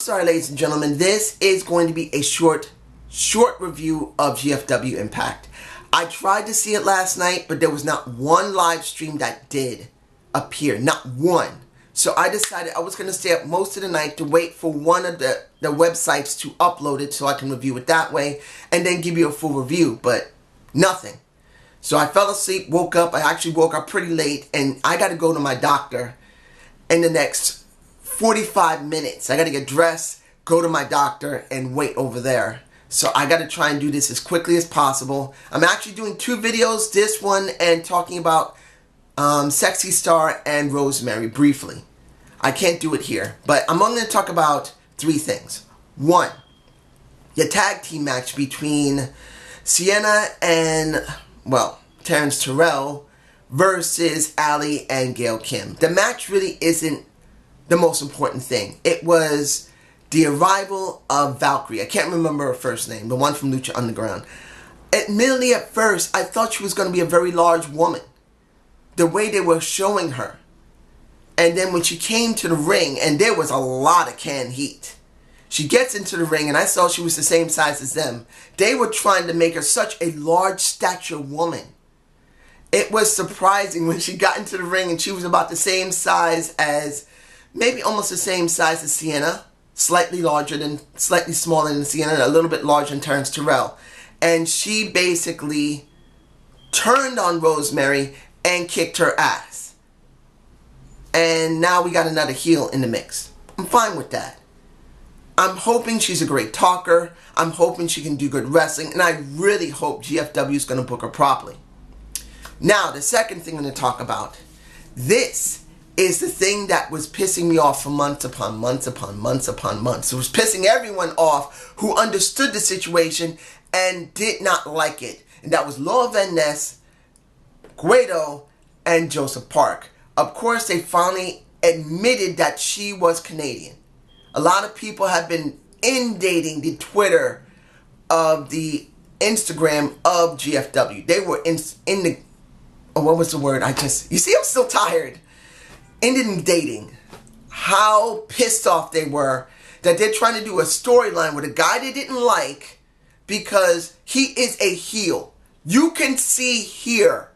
sorry, ladies and gentlemen, this is going to be a short review of GFW Impact. I tried to see it last night, but there was not one live stream that did appear. Not one. So I decided I was going to stay up most of the night to wait for one of the websites to upload it so I can review it that way and then give you a full review, but nothing. So I fell asleep, woke up. I actually woke up pretty late, and I got to go to my doctor in the next 45 minutes. I got to get dressed, go to my doctor, and wait over there. So I got to try and do this as quickly as possible. I'm actually doing two videos, this one and talking about Sexy Star and Rosemary briefly. I can't do it here, but I'm only going to talk about three things. One, the tag team match between Sienna and, well, Terrence Terrell versus Ali and Gail Kim. The match really isn't the most important thing. It was the arrival of Valkyrie. I can't remember her first name, the one from Lucha Underground. Admittedly, at first, I thought she was going to be a very large woman, the way they were showing her. And then when she came to the ring, and there was a lot of canned heat, she gets into the ring, and I saw she was the same size as them. They were trying to make her such a large stature woman. It was surprising when she got into the ring and she was about the same size as, maybe almost the same size as Sienna. Slightly smaller than Sienna, a little bit larger than Terrence Terrell. And she basically turned on Rosemary and kicked her ass. And now we got another heel in the mix. I'm fine with that. I'm hoping she's a great talker. I'm hoping she can do good wrestling. And I really hope GFW is going to book her properly. Now, the second thing I'm going to talk about. This is the thing that was pissing me off for months upon months upon months upon months. It was pissing everyone off who understood the situation and did not like it. And that was Laura Van Ness, Guido, and Joseph Park. Of course, they finally admitted that she was Canadian. A lot of people have been inundating the Twitter of the Instagram of GFW. They were in the, oh, what was the word? You see, I'm still tired. Inundating how pissed off they were that they're trying to do a storyline with a guy they didn't like because he is a heel. You can see here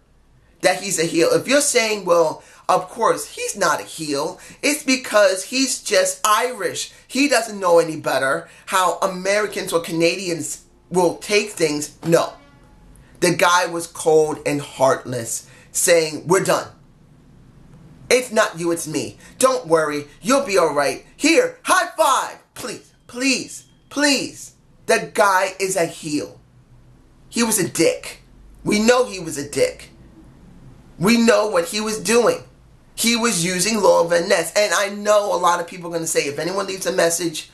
that he's a heel. If you're saying, well, of course, he's not a heel, it's because he's just Irish. He doesn't know any better how Americans or Canadians will take things. No. The guy was cold and heartless, saying, we're done. It's not you, it's me. Don't worry, you'll be alright. Here, high five! Please, please, please. The guy is a heel. He was a dick. We know he was a dick. We know what he was doing. He was using Laura Van Ness. And I know a lot of people are going to say, if anyone leaves a message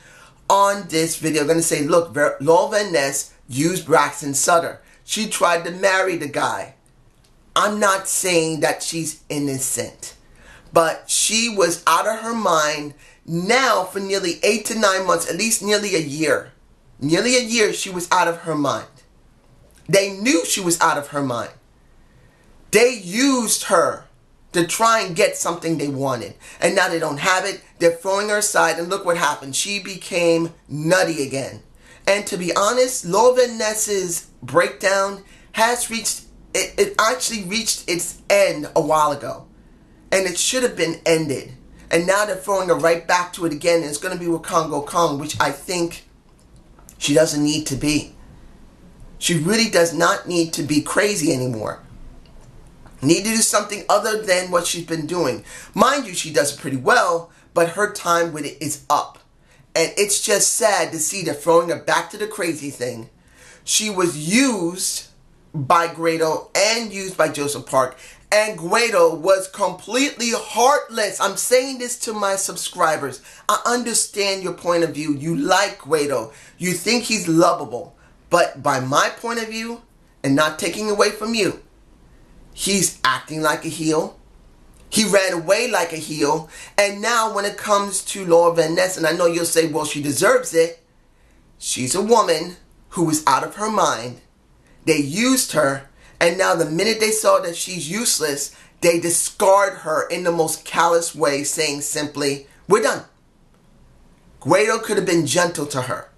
on this video, they're going to say, look, Laura Van Ness used Braxton Sutter. She tried to marry the guy. I'm not saying that she's innocent. But she was out of her mind now for nearly 8 to 9 months, at least nearly a year. Nearly a year she was out of her mind. They knew she was out of her mind. They used her to try and get something they wanted. And now they don't have it. They're throwing her aside, and look what happened. She became nutty again. And to be honest, Laura Van Ness's breakdown has reached, it actually reached its end a while ago. And it should have been ended. And now they're throwing her right back to it again. And it's going to be with Congo Kong, which I think she doesn't need to be. She really does not need to be crazy anymore. Need to do something other than what she's been doing. Mind you, she does it pretty well, but her time with it is up. And it's just sad to see they're throwing her back to the crazy thing. She was used by Grado and used by Joseph Park. And Guido was completely heartless. I'm saying this to my subscribers. I understand your point of view. You like Guido. You think he's lovable. But by my point of view, and not taking away from you, he's acting like a heel. He ran away like a heel. And now when it comes to Laura Van Ness, and I know you'll say, well, she deserves it. She's a woman who was out of her mind. They used her. And now the minute they saw that she's useless, they discard her in the most callous way, saying simply, we're done. Guido could have been gentle to her.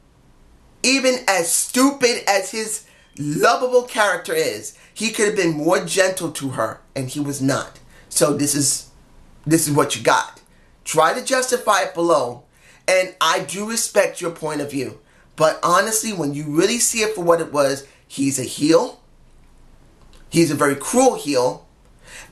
Even as stupid as his lovable character is, he could have been more gentle to her, and he was not. So this is what you got. Try to justify it below, and I do respect your point of view. But honestly, when you really see it for what it was, he's a heel. He's a very cruel heel.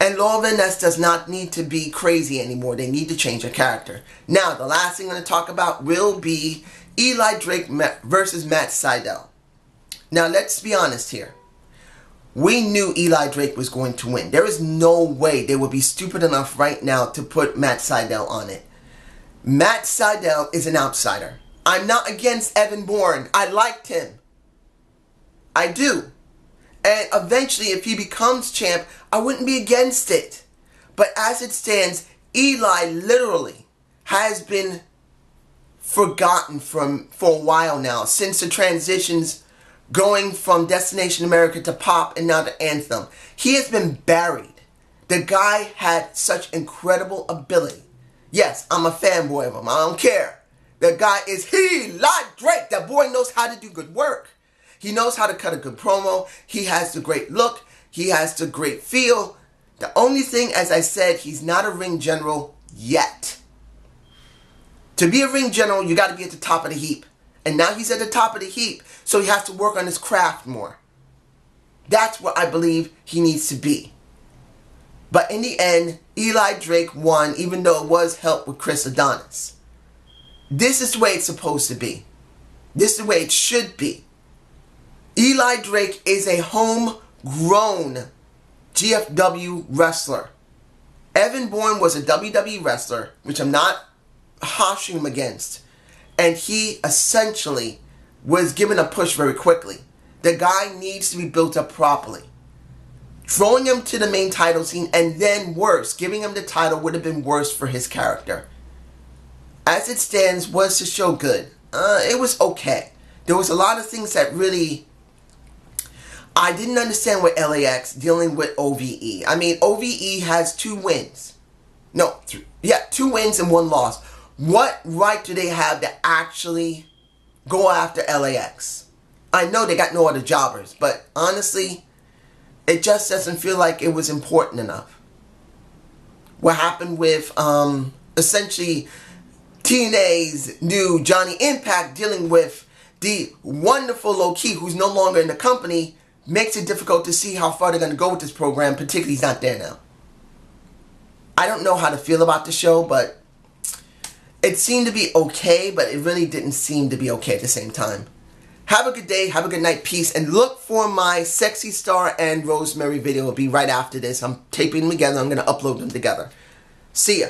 And Law of Vanessa does not need to be crazy anymore. They need to change her character. Now, the last thing I'm going to talk about will be Eli Drake versus Matt Sydal. Now, let's be honest here. We knew Eli Drake was going to win. There is no way they would be stupid enough right now to put Matt Sydal on it. Matt Sydal is an outsider. I'm not against Evan Bourne. I liked him. I do. And eventually, if he becomes champ, I wouldn't be against it. But as it stands, Eli literally has been forgotten for a while now, since the transitions going from Destination America to Pop and now to Anthem. He has been buried. The guy had such incredible ability. Yes, I'm a fanboy of him. I don't care. The guy is Eli Drake. That boy knows how to do good work. He knows how to cut a good promo. He has the great look. He has the great feel. The only thing, as I said, he's not a ring general yet. To be a ring general, you got to be at the top of the heap. And now he's at the top of the heap, so he has to work on his craft more. That's what I believe he needs to be. But in the end, Eli Drake won, even though it was helped with Chris Adonis. This is the way it's supposed to be. This is the way it should be. Eli Drake is a homegrown GFW wrestler. Evan Bourne was a WWE wrestler, which I'm not hashing him against. And he essentially was given a push very quickly. The guy needs to be built up properly. Throwing him to the main title scene, and then worse, giving him the title would have been worse for his character. As it stands, was the show good? It was okay. There was a lot of things that really I didn't understand with LAX dealing with OVE. I mean, OVE has 2 wins. No, 2 wins and 1 loss. What right do they have to actually go after LAX? I know they got no other jobbers, but honestly, it just doesn't feel like it was important enough. What happened with, essentially, TNA's new Johnny Impact dealing with the wonderful Low-Key, who's no longer in the company, makes it difficult to see how far they're going to go with this program, particularly he's not there now. I don't know how to feel about the show, but it seemed to be okay, but it really didn't seem to be okay at the same time. Have a good day, have a good night, peace, and look for my Sexy Star and Rosemary video. It'll be right after this. I'm taping them together. I'm going to upload them together. See ya.